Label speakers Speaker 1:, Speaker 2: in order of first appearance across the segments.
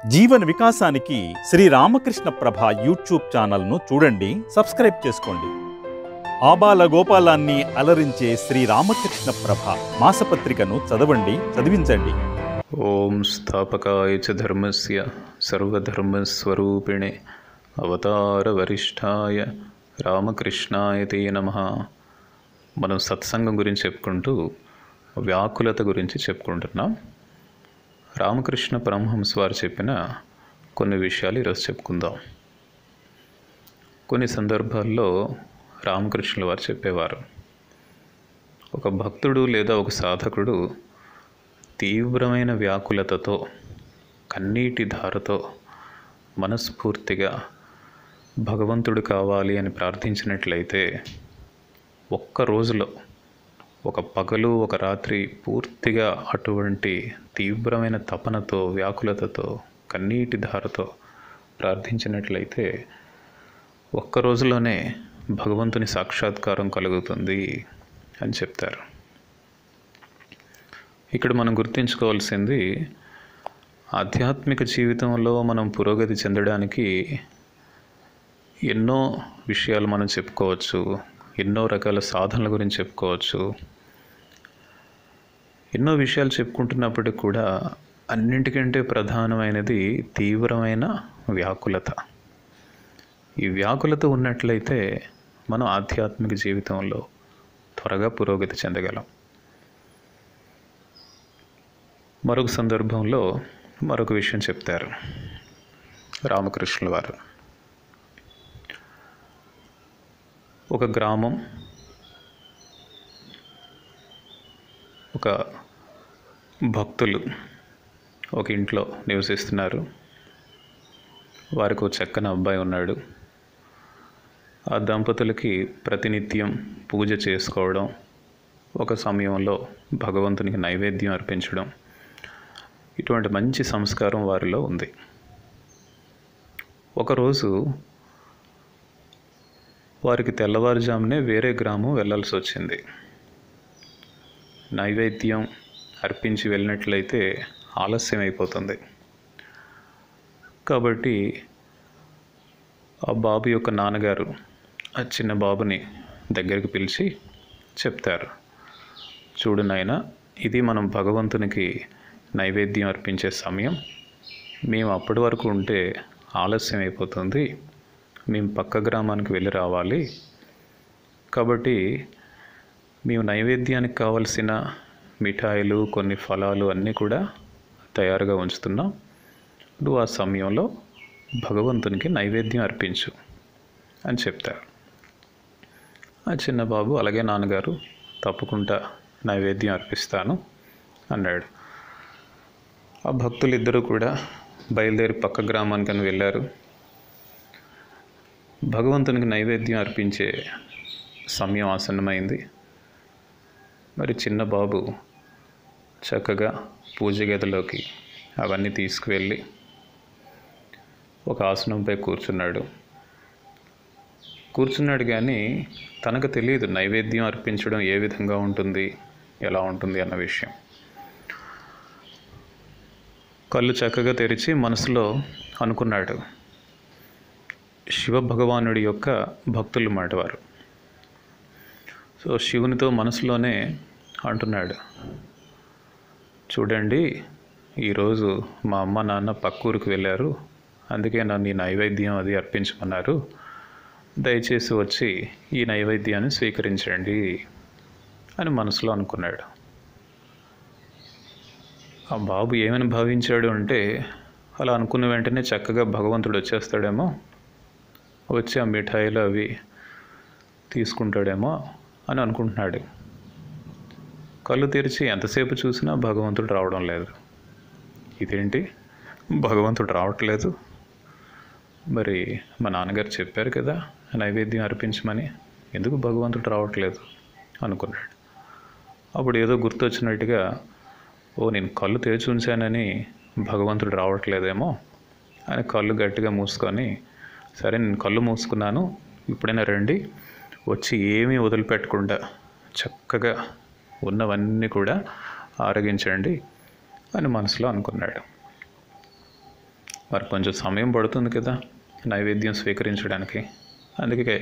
Speaker 1: జీవన వికాసానికి శ్రీ రామకృష్ణ ప్రభ యూట్యూబ్ ఛానల్ను చూడండి, సబ్స్క్రైబ్ చేసుకోండి. ఆబాల గోపాలాన్ని అలరించే శ్రీ రామకృష్ణ ప్రభ మాసపత్రికను చదవండి, చదివించండి.
Speaker 2: ఓం స్థాపకాయ చ ధర్మస్య సర్వధర్మస్వరూపిణే అవతార వరిష్ఠాయ రామకృష్ణాయ తే నమః. మనం సత్సంగం గురించి చెప్పుకుంటూ వ్యాకులత గురించి చెప్పుకుంటున్నాం. రామకృష్ణ పరమహంస వారు చెప్పిన కొన్ని విషయాలు ఈరోజు చెప్పుకుందాం. కొన్ని సందర్భాల్లో రామకృష్ణుల వారు చెప్పేవారు, ఒక భక్తుడు లేదా ఒక సాధకుడు తీవ్రమైన వ్యాకులతతో, కన్నీటి ధారతో మనస్ఫూర్తిగా భగవంతుడు కావాలి అని ప్రార్థించినట్లయితే ఒక్క రోజులో, ఒక పగలు ఒక రాత్రి పూర్తిగా అటువంటి తీవ్రమైన తపనతో, వ్యాకులతతో, కన్నీటి ధారతో ప్రార్థించినట్లయితే ఒక్క రోజులోనే భగవంతుని సాక్షాత్కారం కలుగుతుంది అని చెప్తారు. ఇక్కడ మనం గుర్తుంచుకోవాల్సింది, ఆధ్యాత్మిక జీవితంలో మనం పురోగతి చెందడానికి ఎన్నో విషయాలు మనం చెప్పుకోవచ్చు, ఎన్నో రకాల సాధనల గురించి చెప్పుకోవచ్చు. ఎన్నో విషయాలు చెప్పుకుంటున్నప్పటికీ కూడా అన్నింటికంటే ప్రధానమైనది తీవ్రమైన వ్యాకులత. ఈ వ్యాకులత ఉన్నట్లయితే మనం ఆధ్యాత్మిక జీవితంలో త్వరగా పురోగతి చెందగలం. మరొక సందర్భంలో మరొక విషయం చెప్తారు రామకృష్ణుల వారు. ఒక గ్రామం, ఒక భక్తులు ఒక ఇంట్లో నివసిస్తున్నారు. వారికి ఒక చక్కని అబ్బాయి ఉన్నాడు. ఆ దంపతులకి ప్రతినిత్యం పూజ చేసుకోవడం, ఒక సమయంలో భగవంతునికి నైవేద్యం అర్పించడం, ఇటువంటి మంచి సంస్కారం వారిలో ఉంది. ఒకరోజు వారికి తెల్లవారుజామునే వేరే గ్రామం వెళ్ళాల్సి వచ్చింది. నైవేద్యం అర్పించి వెళ్ళినట్లయితే ఆలస్యం అయిపోతుంది. కాబట్టి ఆ బాబు యొక్క నాన్నగారు ఆ చిన్న బాబుని దగ్గరికి పిలిచి చెప్తారు, చూడు నాయనా, ఇది మనం భగవంతునికి నైవేద్యం అర్పించే సమయం. మేము అప్పటి వరకు ఉంటే ఆలస్యం అయిపోతుంది. మేము పక్క గ్రామానికి వెళ్ళి రావాలి. కాబట్టి మేము నైవేద్యానికి కావలసిన మిఠాయిలు, కొన్ని ఫలాలు అన్నీ కూడా తయారుగా ఉంచుతున్నాం. నువ్వు ఆ సమయంలో భగవంతునికి నైవేద్యం అర్పించు అని చెప్తారు. ఆ చిన్న బాబు, అలాగే నాన్నగారు, తప్పకుండా నైవేద్యం అర్పిస్తాను అన్నాడు. ఆ భక్తులు ఇద్దరు కూడా బయలుదేరి పక్క గ్రామానికని వెళ్ళారు. భగవంతునికి నైవేద్యం అర్పించే సమయం ఆసన్నమైంది. మరి చిన్న బాబు చక్కగా పూజ గదిలోకి అవన్నీ తీసుకువెళ్ళి ఒక ఆసనంపై కూర్చున్నాడు. కానీ తనకు తెలియదు నైవేద్యం అర్పించడం ఏ విధంగా ఉంటుంది, ఎలా ఉంటుంది అన్న విషయం. కళ్ళు చక్కగా తెరిచి మనసులో అనుకున్నాడు. శివ భగవానుడి యొక్క భక్తులు మాట వారు. సో శివునితో మనసులోనే అంటున్నాడు, చూడండి, ఈరోజు మా అమ్మ నాన్న పక్కూరికి వెళ్ళారు, అందుకే నన్ను ఈ నైవేద్యం అది అర్పించమన్నారు. దయచేసి వచ్చి ఈ నైవేద్యాన్ని స్వీకరించండి అని మనసులో అనుకున్నాడు. ఆ బాబు ఏమని భావించాడు అంటే, అలా అనుకున్న వెంటనే చక్కగా భగవంతుడు వచ్చేస్తాడేమో, వచ్చి ఆ మిఠాయిలు అవి తీసుకుంటాడేమో అని అనుకుంటున్నాడు. కళ్ళు తెరిచి ఎంతసేపు చూసినా భగవంతుడు రావడం లేదు. ఇదేంటి, భగవంతుడు రావట్లేదు? మరి మా నాన్నగారు చెప్పారు కదా నైవేద్యం అర్పించమని, ఎందుకు భగవంతుడు రావట్లేదు అనుకున్నాడు. అప్పుడు ఏదో గుర్తొచ్చినట్టుగా, నేను కళ్ళు తెరిచి ఉంచానని భగవంతుడు రావట్లేదేమో అని కళ్ళు గట్టిగా మూసుకొని, సరే నేను కళ్ళు మూసుకున్నాను, ఇప్పుడైనా రండి, వచ్చి ఏమీ వదిలిపెట్టకుండా చక్కగా ఉన్నవన్నీ కూడా ఆరగించండి అని మనసులో అనుకున్నాడు. మరి కొంచెం సమయం పడుతుంది కదా నైవేద్యం స్వీకరించడానికి. అందుకే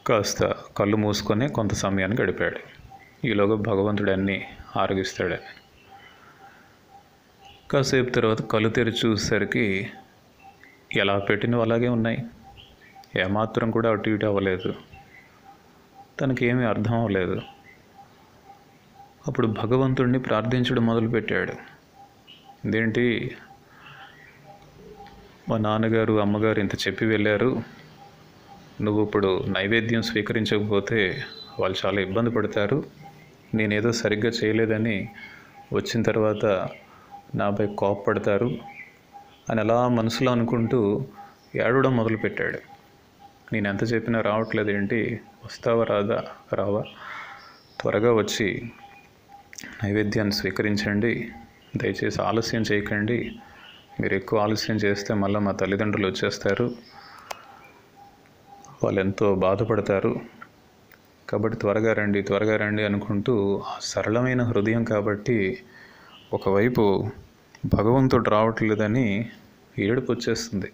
Speaker 2: కాస్త కళ్ళు మూసుకొని కొంత సమయాన్ని గడిపాడు. ఈలోగా భగవంతుడు అన్నీ ఆరగిస్తాడని. కాసేపు తర్వాత కళ్ళు తెరిచి చూసేసరికి ఎలా పెట్టినవి అలాగే ఉన్నాయి. ఏమాత్రం కూడా అటు ఇటు అవ్వలేదు. తనకి ఏమీ అర్థం అవ్వలేదు. అప్పుడు భగవంతుడిని ప్రార్థించడం మొదలుపెట్టాడు. ఇదేంటి, మా నాన్నగారు అమ్మగారు ఇంత చెప్పి వెళ్ళారు, నువ్వు ఇప్పుడు నైవేద్యం స్వీకరించకపోతే వాళ్ళు చాలా ఇబ్బంది పడతారు, నేనేదో సరిగ్గా చేయలేదని వచ్చిన తర్వాత నాపై కోప్పడతారు అని అలా మనసులో అనుకుంటూ ఏడవడం మొదలుపెట్టాడు. నేను ఎంత చెప్పినా రావట్లేదు ఏంటి, వస్తావా రావా, త్వరగా వచ్చి నైవేద్యాన్ని స్వీకరించండి, దయచేసి ఆలస్యం చేయకండి, మీరు ఎక్కువ ఆలస్యం చేస్తే మళ్ళీ మా తల్లిదండ్రులు వచ్చేస్తారు, వాళ్ళు ఎంతో బాధపడతారు, కాబట్టి త్వరగా రండి అనుకుంటూ ఆ సరళమైన హృదయం కాబట్టి ఒకవైపు భగవంతుడు రావట్లేదని ఏడుపు వచ్చేస్తుంది.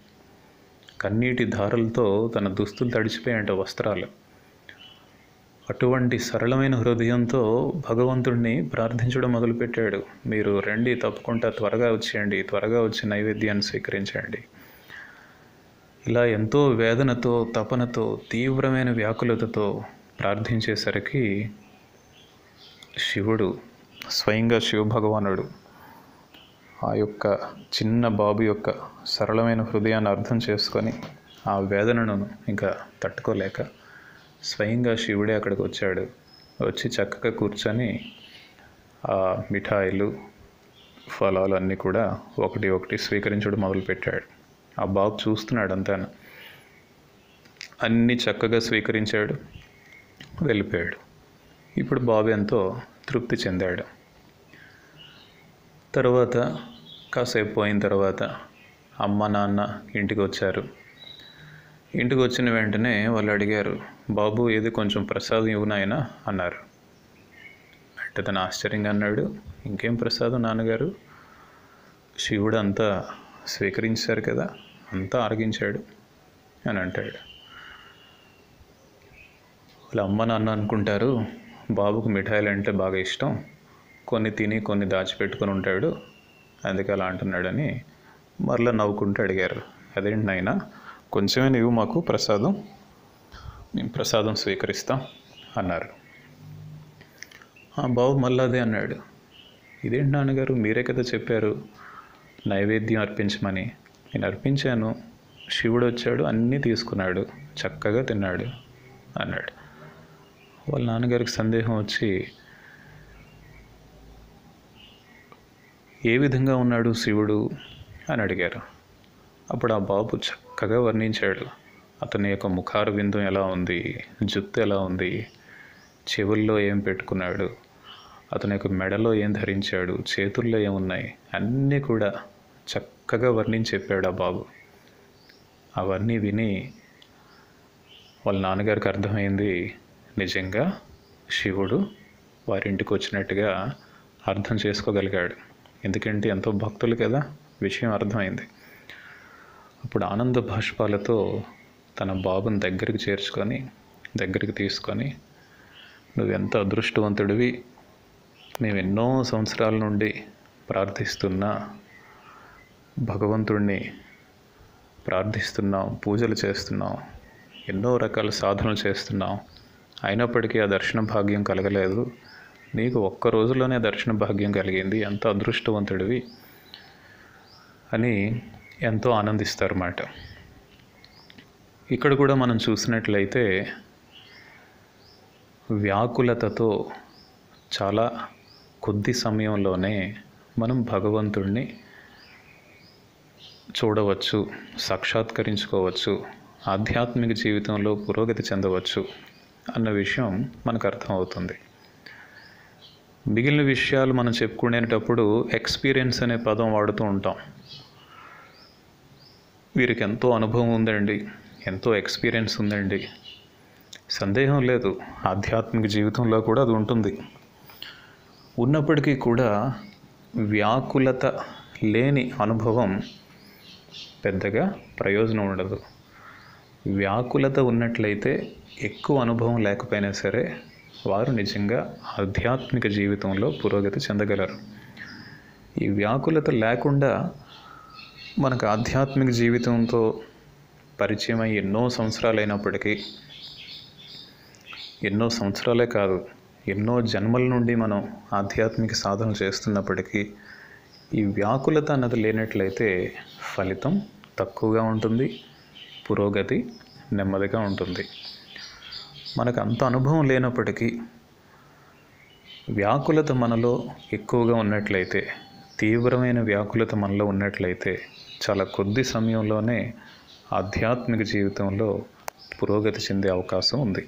Speaker 2: కన్నీటి ధారలతో తన దుస్తులు తడిచిపోయాయంట వస్త్రాలు. అటువంటి సరళమైన హృదయంతో భగవంతుడిని ప్రార్థించడం మొదలుపెట్టాడు. మీరు రండి, తప్పకుండా త్వరగా వచ్చి నైవేద్యాన్ని స్వీకరించండి. ఇలా ఎంతో వేదనతో, తపనతో, తీవ్రమైన వ్యాకులతతో ప్రార్థించేసరికి శివుడు, స్వయంగా శివభగవానుడు ఆ యొక్క చిన్న బాబు యొక్క సరళమైన హృదయాన్ని అర్థం చేసుకొని ఆ వేదనను ఇంకా తట్టుకోలేక స్వయంగా శివుడే అక్కడికి వచ్చాడు. వచ్చి చక్కగా కూర్చొని ఆ మిఠాయిలు, ఫలాలు అన్నీ కూడా ఒకటి ఒకటి స్వీకరించడం మొదలుపెట్టాడు. ఆ బాబు చూస్తున్నాడు అంతా. అన్నీ చక్కగా స్వీకరించాడు, వెళ్ళిపోయాడు. ఇప్పుడు బాబు ఎంతో తృప్తి చెందాడు. తర్వాత కాసేపు పోయిన తర్వాత అమ్మ నాన్న ఇంటికి వచ్చారు. ఇంటికి వచ్చిన వెంటనే వాళ్ళు అడిగారు, బాబు ఏది కొంచెం ప్రసాదం ఇవ్వు నాయనా అన్నారు. అంటే తను ఆశ్చర్యంగా అన్నాడు, ఇంకేం ప్రసాదం నాన్నగారు, శివుడు అంతా స్వీకరించారు కదా, అంతా ఆరగించాడు అని అంటాడు. వాళ్ళ అమ్మ నాన్న అనుకుంటారు, బాబుకు మిఠాయిలు అంటే బాగా ఇష్టం, కొన్ని తిని కొన్ని దాచిపెట్టుకొని ఉంటాడు, అందుకే అలా అంటున్నాడని మరలా నవ్వుకుంటూ అడిగారు, అదేంటి నాయనా కొంచెమే నీవు మాకు ప్రసాదం, మేము ప్రసాదం స్వీకరిస్తాం అన్నారు. ఆ బాబు మళ్ళీ అదే అన్నాడు, ఇదేంటి నాన్నగారు మీరే కదా చెప్పారు నైవేద్యం అర్పించమని, నేను అర్పించాను, శివుడు వచ్చాడు అన్నీ తీసుకున్నాడు, చక్కగా తిన్నాడు అన్నాడు. వాళ్ళ నాన్నగారికి సందేహం వచ్చి, ఏ విధంగా ఉన్నాడు శివుడు అని అడిగారు. అప్పుడు ఆ బాబు చక్కగా వర్ణించాడు. అతని యొక్క ముఖార విందం ఎలా ఉంది, జుత్తు ఎలా ఉంది, చెవుల్లో ఏం పెట్టుకున్నాడు, అతని యొక్క మెడలో ఏం ధరించాడు, చేతుల్లో ఏమున్నాయి, అన్నీ కూడా చక్కగా వర్ణించి చెప్పాడు ఆ బాబు. అవన్నీ విని వాళ్ళ నాన్నగారికి అర్థమైంది, నిజంగా శివుడు వారింటికి వచ్చినట్టుగా అర్థం చేసుకోగలిగాడు. ఎందుకంటే ఎంతో భక్తులు కదా, విషయం అర్థమైంది. అప్పుడు ఆనంద భాష్పాలతో తన బాబుని దగ్గరికి తీసుకొని నువ్వెంత అదృష్టవంతుడివి, మేము ఎన్నో సంవత్సరాల నుండి ప్రార్థిస్తున్నా, భగవంతుడిని ప్రార్థిస్తున్నాం, పూజలు చేస్తున్నాం, ఎన్నో రకాల సాధనలు చేస్తున్నాం, అయినప్పటికీ ఆ దర్శన భాగ్యం కలగలేదు, నీకు ఒక్క రోజులోనే దర్శన భాగ్యం కలిగింది, ఎంత అదృష్టవంతుడివి అని ఎంతో ఆనందిస్తారన్నమాట. ఇక్కడ కూడా మనం చూసినట్లయితే వ్యాకులతతో చాలా కొద్ది సమయంలోనే మనం భగవంతుడిని చూడవచ్చు, సాక్షాత్కరించుకోవచ్చు, ఆధ్యాత్మిక జీవితంలో పురోగతి చెందవచ్చు అన్న విషయం మనకు అర్థమవుతుంది. మిగిలిన విషయాలు మనం చెప్పుకునేటప్పుడు ఎక్స్పీరియన్స్ అనే పదం వాడుతూ ఉంటాం. వీరికి ఎంతో అనుభవం ఉందండి, ఎంతో ఎక్స్పీరియన్స్ ఉందండి. సందేహం లేదు, ఆధ్యాత్మిక జీవితంలో కూడా అది ఉంటుంది. ఉన్నప్పటికీ కూడా వ్యాకులత లేని అనుభవం పెద్దగా ప్రయోజనం ఉండదు. వ్యాకులత ఉన్నట్లయితే ఎక్కువ అనుభవం లేకపోయినా సరే వారు నిజంగా ఆధ్యాత్మిక జీవితంలో పురోగతి చెందగలరు. ఈ వ్యాకులత లేకుండా మనకు ఆధ్యాత్మిక జీవితంతో పరిచయం అయ్యి ఎన్నో సంవత్సరాలైనప్పటికీ, ఎన్నో సంవత్సరాలే కాదు ఎన్నో జన్మల నుండి మనం ఆధ్యాత్మిక సాధన చేస్తున్నప్పటికీ ఈ వ్యాకులత అన్నది లేనట్లయితే ఫలితం తక్కువగా ఉంటుంది, పురోగతి నెమ్మదిగా ఉంటుంది. మనకు అంత అనుభవం లేనప్పటికీ వ్యాకులత మనలో ఎక్కువగా ఉన్నట్లయితే, తీవ్రమైన వ్యాకులత మనలో ఉన్నట్లయితే చాలా కొద్ది సమయంలోనే ఆధ్యాత్మిక జీవితంలో పురోగతి చెందే అవకాశం ఉంది.